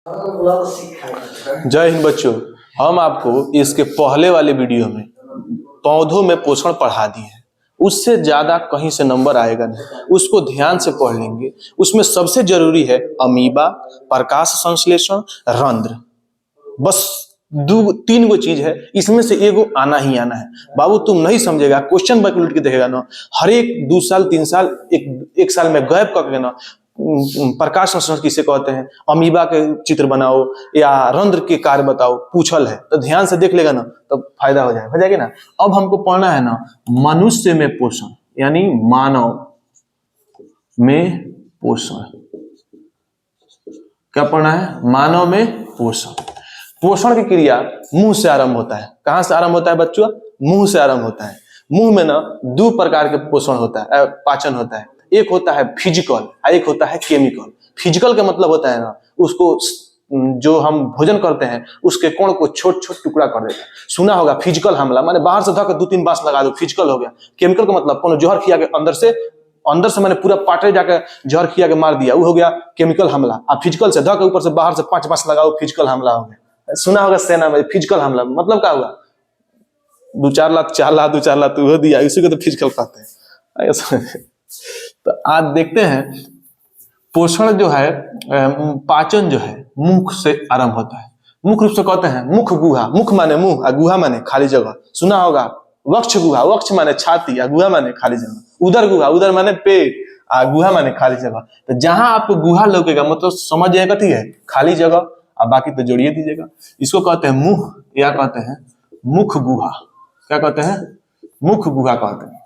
जय हिंद बच्चों। हम आपको इसके पहले वाले वीडियो में पौधों में पोषण पढ़ा दिए हैं। उससे ज्यादा कहीं से नंबर आएगा नहीं, उसको ध्यान से पढ़ लेंगे। उसमें सबसे जरूरी है अमीबा, प्रकाश संश्लेषण, रंध्र। बस दो तीन गो चीज है, इसमें से एगो आना ही आना है। बाबू तुम नहीं समझेगा, क्वेश्चन बैक उलट के देखेगा ना, हर एक 2 साल 3 साल एक साल में गैप करके ना प्रकाश संश्लेषण किसे कहते हैं, अमीबा के चित्र बनाओ या रंध्र के कार्य बताओ, पूछल है तो ध्यान से देख लेगा ना तो फायदा हो जाएगा ना। अब हमको पढ़ना है ना मनुष्य में पोषण, यानी मानव में पोषण। क्या पढ़ना है? मानव में पोषण। पोषण की क्रिया मुंह से आरंभ होता है। कहां से आरंभ होता है बच्चों? मुंह से आरंभ होता है। मुंह में ना 2 प्रकार के पोषण होता है, पाचन होता है। एक होता है फिजिकल और एक होता है केमिकल। फिजिकल का मतलब होता है ना उसको जो हम भोजन करते हैं उसके कोण को छोट छोट टुकड़ा कर देता है। सुना होगा फिजिकल हमला, माने बाहर से धक्का 2-3 बांस लगा दो, फिजिकल हो गया। केमिकल का मतलब कोनो जहर खिया के अंदर से मैंने पूरा पाटे जाके जहर खिया के मार दिया, वो हो गया केमिकल हमला। और फिजिकल से धक्का ऊपर से बाहर से 5 बांस लगाओ, फिजिकल हमला हो गया। सुना होगा सेना में फिजिकल हमला मतलब क्या हुआ? 2-4 लाख 4 लाख 2-4 लाख तो दिया, इसी को तो फिजिकल कहते हैं। तो आज देखते हैं पोषण जो है, पाचन जो है मुख से आरंभ होता है। मुख्य रूप से कहते हैं मुख गुहा। मुख माने मुंह और गुहा माने खाली जगह। सुना होगा वक्ष गुहा। वक्ष माने छाती और गुहा माने खाली जगह। उदर गुहा। उदर माने पेट और गुहा माने खाली जगह। तो जहां आपको गुहा लगेगा मतलब समझ जाएगा ठीक है खाली जगह, और बाकी तो जोड़िए दीजिएगा। इसको कहते हैं मुंह या कहते हैं मुख गुहा। क्या कहते हैं? मुख गुहा कहते हैं।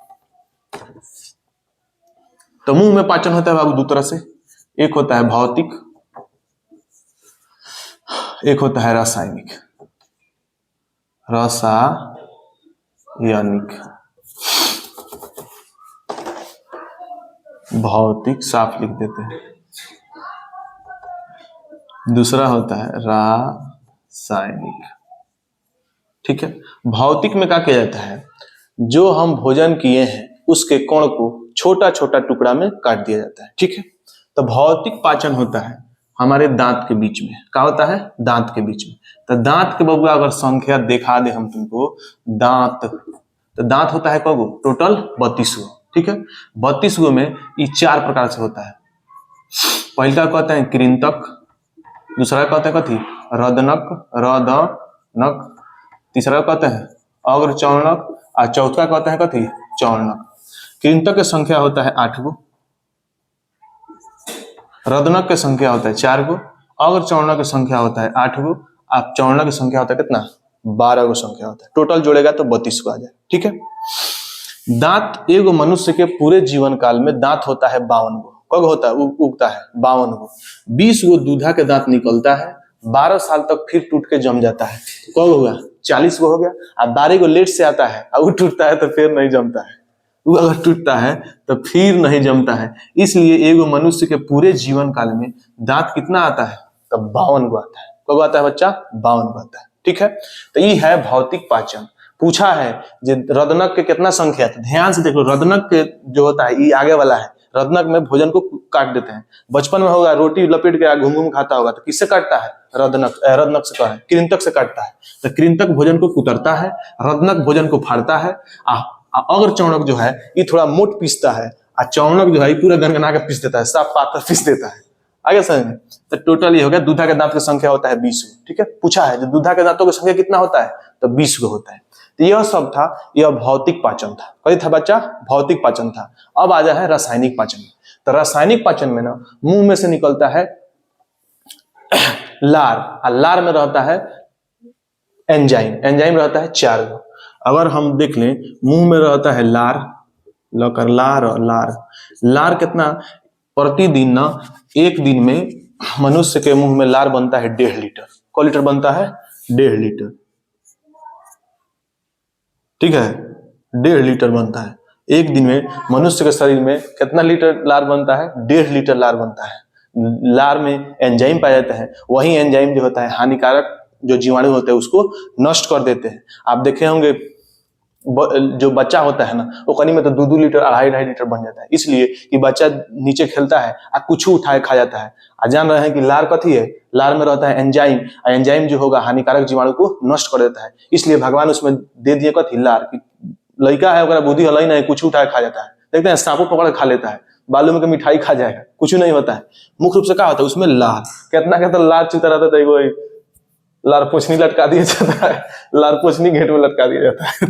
तो मुंह में पाचन होता है बाबू 2 तरह से। एक होता है भौतिक, एक होता है रासायनिक। रासायनिक भौतिक साफ लिख देते हैं। दूसरा होता है रासायनिक। ठीक है। भौतिक में क्या किया जाता है? जो हम भोजन किए हैं उसके कण को छोटा छोटा टुकड़ा में काट दिया जाता है। ठीक है। तो भौतिक पाचन होता है हमारे दांत के बीच में। क्या होता है? दांत के बीच में। तो दांत के बबुआ अगर संख्या दिखा दे हम तुमको, दांत, तो दांत होता है कगो? टोटल 32 गो। ठीक है। 32 गो में ये 4 प्रकार से होता है। पहला कहते हैं कृंतक, दूसरा कहते हैं कथी? रदनक, तीसरा कहते हैं अग्रचौर्णक, और चौथा कहते हैं कथी? चौर्णक। कृंतक की संख्या होता है 8 गो, रदनक की संख्या होता है 4 गो, अग्रचौर्णक की संख्या होता है 8 गो, और चौर्णक की संख्या होता है कितना? 12 गो संख्या होता है। टोटल जोड़ेगा तो 32 को आ जाए। ठीक है। दांत एगो मनुष्य के पूरे जीवन काल में दांत होता है 52 गो। कब होता है? उगता है 52 गो। 20 गो दूधा के दांत निकलता है, 12 साल तक फिर टूट के जम जाता है। कब हुआ? 40 गो हो गया। और 12 गो लेट से आता है और वो टूटता है तो फिर नहीं जमता है। वो अगर टूटता है तो फिर नहीं जमता है। इसलिए एगो मनुष्य के पूरे जीवन काल में दांत कितना आता है? तो 52 गो आता है। कब आता है बच्चा? 52 गो आता है। ठीक है। तो ये है भौतिक पाचन। पूछा है जो रदनक के कितना संख्या है, ध्यान से देख लो। रदनक के जो होता है ये आगे वाला है। रदनक में भोजन को काट देते हैं। बचपन में होगा रोटी लपेट के घूम घूम खाता होगा, तो किससे काटता है? रदनक से कहा, कृंतक से काटता है। तो कृंतक भोजन को कुतरता है, रदनक भोजन को फाड़ता है। अग्रचौर्णक जो है ये थोड़ा मोट पीसता है, और चौर्णक जो है ये पूरा गनगना के पीस देता है, साफ पातर पीस देता है। आगे समझ में? तो टोटल ये हो गया दूधा के दांत की संख्या होता है 20 गो। ठीक है। पूछा है जो दूधा के दांतों की संख्या कितना होता है? तो 20 गो होता है। तो यह सब था, यह भौतिक पाचन था। कही था बच्चा? भौतिक पाचन था। अब आ जाए रासायनिक पाचन। तो रासायनिक पाचन में ना मुंह में से निकलता है लार, और लार में रहता है एंजाइम। एंजाइम रहता है 4 गो। अगर हम देख लें मुंह में रहता है लार, लकर लार और लार कितना? प्रतिदिन ना एक दिन में मनुष्य के मुंह में लार बनता है 1.5 लीटर। क लीटर बनता है? 1.5 लीटर। ठीक है। 1.5 लीटर बनता है एक दिन में। मनुष्य के शरीर में कितना लीटर लार बनता है? 1.5 लीटर लार बनता है। लार में एंजाइम पाए जाते हैं। वही एंजाइम जो होता है हानिकारक जो जीवाणु होते हैं उसको नष्ट कर देते हैं। आप देखे होंगे जो बच्चा होता है ना वो कनी में तो 2-2 लीटर 2.5 लीटर बन जाता है, इसलिए कि बच्चा नीचे खेलता है और कुछ उठाए खा जाता है। आ जान रहे हैं कि लार कथी है, लार में रहता है एंजाइम, और एंजाइम जो होगा हानिकारक जीवाणु को नष्ट कर देता है, इसलिए भगवान उसमें दे दिए कथी लार। लड़का है बुद्धि हल नहीं, कुछ उठाए खा जाता है, देखते हैं सांपों पकड़ खा लेता है, बालू में मिठाई खा जाएगा, कुछ नहीं होता है। मुख्य रूप से क्या होता है उसमें लार, कितना लार चुता रहता है, लार पोछनी लटका दिया जाता है, लार पोछनी घेट में लटका दिया जाता है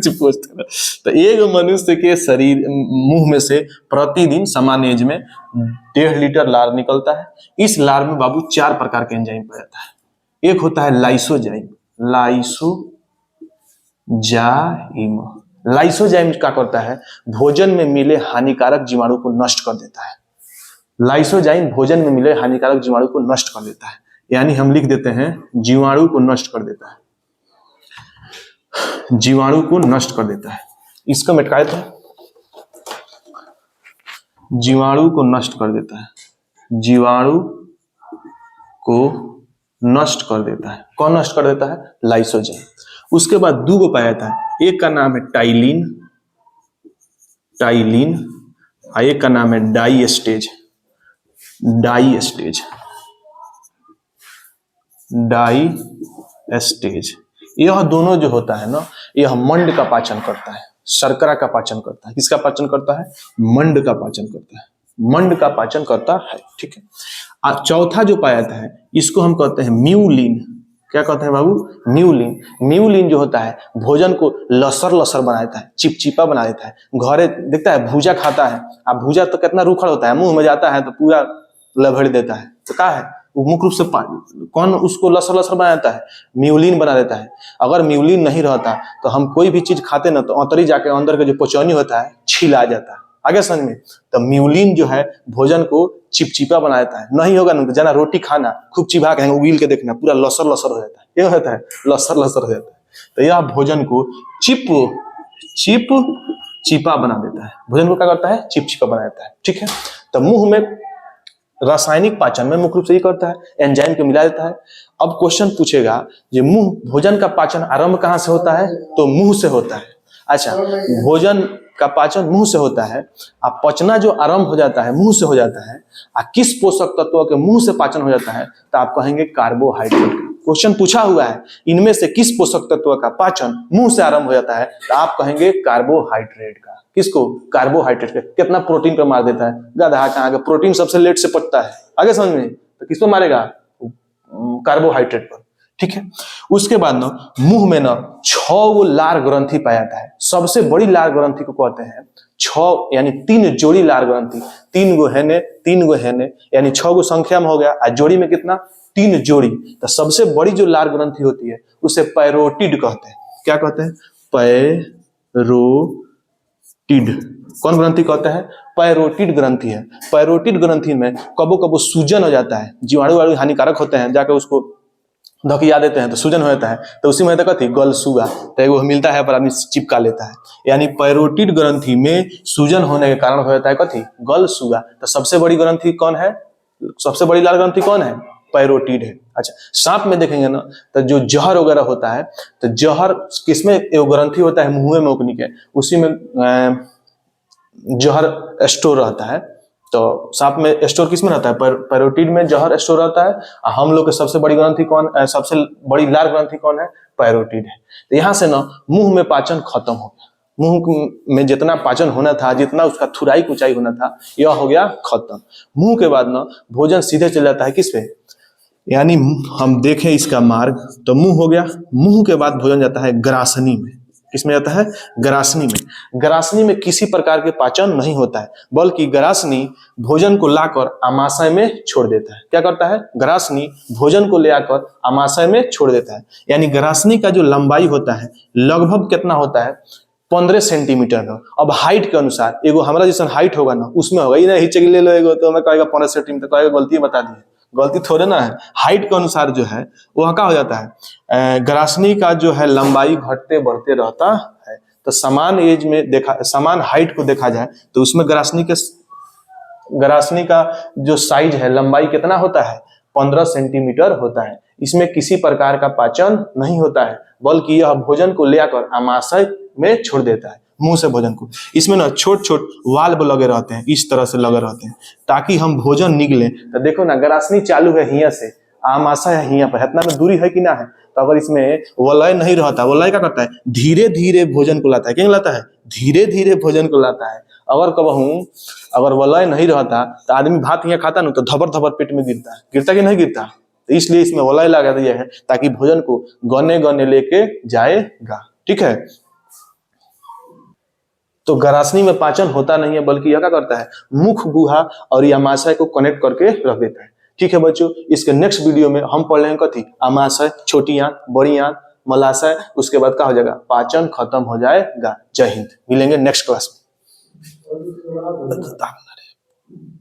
तो एक मनुष्य के शरीर मुंह में से प्रतिदिन सामान्य एज में 1.5 लीटर लार निकलता है। इस लार में बाबू 4 प्रकार के एंजाइम पाया जाता है। एक होता है लाइसोजाइम, लाइसोजाइम क्या करता है, भोजन में मिले हानिकारक जीवाणु को नष्ट कर देता है। लाइसोजाइम भोजन में मिले हानिकारक जीवाणु को नष्ट कर देता है, यानी हम लिख देते हैं जीवाणु को नष्ट कर देता है, जीवाणु को नष्ट कर देता है। इसका मिटाए तो जीवाणु को नष्ट कर देता है, जीवाणु को नष्ट कर देता है। कौन नष्ट कर देता है? लाइसोजाइम। उसके बाद 2 को पाया जाता है, एक का नाम है टाइलिन, और एक का नाम है डाइएस्टेज। यह दोनों जो होता है ना, यह मंड का पाचन करता है, शर्करा का पाचन करता है। किसका पाचन करता है? मंड का पाचन करता है, मंड का पाचन करता है। ठीक है। और चौथा जो पाया जाता है इसको हम कहते हैं म्यूलिन। क्या कहते हैं बाबू? म्यूलिन। म्यूलिन जो होता है भोजन को लसर बना देता है, चिपचिपा बना देता है। घरे देखता है भूजा खाता है, अब भूजा तो कितना रूखड़ होता है, मुंह में जाता है तो पूरा लभड़ देता है, तो क्या है वो मुख्य रूप से कौन उसको लसर बना देता है? म्यूलिन बना देता है। अगर म्यूलिन नहीं रहता तो हम कोई भी चीज खाते ना तो अंतरी जाके अंदर का जो पचौनी होता है छिला जाता है। आगे समझ में? तो म्यूलिन जो है भोजन को चिपचिपा बना देता है। नहीं होगा ना तो जना रोटी खाना खूब चिपा के उगील के देखना, पूरा लसर हो जाता है। क्या होता है? लसर हो जाता है। तो यह भोजन को चिपचिपा बना देता है, भोजन को क्या करता है? चिपचिपा बना देता है। ठीक है। तो मुंह में रासायनिक पाचन में मुख्य रूप से ये करता है, एंजाइम को मिला देता है। अब क्वेश्चन पूछेगा कि भोजन का पाचन आरंभ कहां से होता है? तो मुंह से होता है। अच्छा, भोजन का पाचन मुंह से होता है, अब पचना जो आरंभ हो जाता है मुंह से हो जाता है, किस पोषक तत्वों के मुंह से पाचन हो जाता है? तो आप कहेंगे कार्बोहाइड्रेट। क्वेश्चन पूछा हुआ है इनमें से किस पोषक तत्व का पाचन मुंह से आरंभ हो जाता है, तो आप कहेंगे कार्बोहाइड्रेट का। किसको? कार्बोहाइड्रेट का। कितना प्रोटीन पर मार देता है? गधा कहाँ का, प्रोटीन सबसे लेट से पचता है। आगे समझ में? तो किस पर मारेगा? कार्बोहाइड्रेट पर। ठीक है। उसके बाद ना मुंह में ना 6 लार ग्रंथि पाया जाता है। सबसे बड़ी लार ग्रंथि को कहते हैं 6, यानी 3 जोड़ी लार ग्रंथि, 3 गो हेने यानी 6 गो संख्या में हो गया, और जोड़ी में कितना? 3 जोड़ी। तो सबसे बड़ी जो लार ग्रंथि होती है उसे पैरोटिड कहते हैं। क्या कहते हैं? पैरोटिड। कौन ग्रंथि कहते हैं? पैरोटिड ग्रंथि है। पैरोटिड ग्रंथि में कबो कबो सूजन हो जाता है, जीवाणु हानिकारक होते हैं, जाकर उसको धकिया देते हैं तो सूजन हो जाता है, तो उसी में कथी? गलसुआ। तो वो मिलता है पर आदमी चिपका लेता है, यानी पैरोटिड ग्रंथि में सूजन होने के कारण हो जाता है कथी? गलसुआ। तो सबसे बड़ी ग्रंथि कौन है? सबसे बड़ी लाल ग्रंथि कौन है? पैरोटिड है। अच्छा, सांप में देखेंगे ना तो जो जहर वगैरह होता है, तो जहर किसमें एगो ग्रंथि होता है मुंह में ओकनी के, उसी में जहर स्टोर रहता है। तो सांप में स्टोर किसमें रहता है? पैरोटिड में जहर स्टोर रहता है। हम लोग के सबसे बड़ी ग्रंथि कौन, सबसे बड़ी लार ग्रंथि कौन है? पैरोटिड है। तो यहाँ से ना मुंह में पाचन खत्म हो गया, मुंह में जितना पाचन होना था, जितना उसका थुराई ऊंचाई होना था, यह हो गया खत्म। मुंह के बाद ना भोजन सीधे चल जाता है किस पे? यानी हम देखें इसका मार्ग, तो मुंह हो गया, मुंह के बाद भोजन जाता है ग्रासनी में। किसमें जाता है? ग्रासनी में। ग्रासनी में किसी प्रकार के पाचन नहीं होता है, बल्कि ग्रासनी भोजन को लाकर आमाशय में छोड़ देता है। क्या करता है? ग्रासनी भोजन को ले आकर आमाशय में छोड़ देता है। यानी ग्रासनी का जो लंबाई होता है लगभग कितना होता है? 15 सेंटीमीटर हो। अब हाइट के अनुसार एगो हमारा जैसा हाइट होगा ना उसमें होगा, ये नहीं ले लो एगो तो मैं कहेगा 15 सेंटीमीटर, कहेगा गलती बता दी। गलती थोड़े ना है, हाइट के अनुसार जो है वो क्या हो जाता है? ग्रासनी का जो है लंबाई घटते बढ़ते रहता है। तो समान एज में समान हाइट को देखा जाए तो उसमें ग्रासनी का जो साइज है, लंबाई कितना होता है? 15 सेंटीमीटर होता है। इसमें किसी प्रकार का पाचन नहीं होता है, बल्कि यह भोजन को ले आकर आमाशय में छोड़ देता है, मुंह से भोजन को। इसमें ना छोट छोट वाल्व लगे रहते हैं, इस तरह से लगे रहते हैं ताकि हम भोजन निगले। तो देखो ना, ग्रासनी चालू है हिया से, आमाशय है हिया पर, इतना में दूरी है कि ना है। तो अगर इसमें वलय नहीं रहता, वलय क्या करता है, धीरे धीरे भोजन को लाता है। क्या लाता है, धीरे धीरे भोजन को लाता है। अगर कहूँ अगर वलय नहीं रहता तो आदमी भात यहाँ खाता ना तो धबर धबर पेट में गिरता है, गिरता कि नहीं गिरता। तो इसलिए इसमें वलय लगा दिया है ताकि भोजन को गने गने लेके जाएगा। ठीक है, तो ग्रासनी में पाचन होता नहीं है, बल्कि यह क्या करता है, मुख गुहा और आमाशय को कनेक्ट करके रख देता है। ठीक है बच्चों, इसके नेक्स्ट वीडियो में हम पढ़ लेंगे कथी, आमाशय, छोटी आंत, बड़ी आंत, मलाशय, उसके बाद क्या हो जाएगा, पाचन खत्म हो जाएगा। जय हिंद, मिलेंगे नेक्स्ट क्लास में।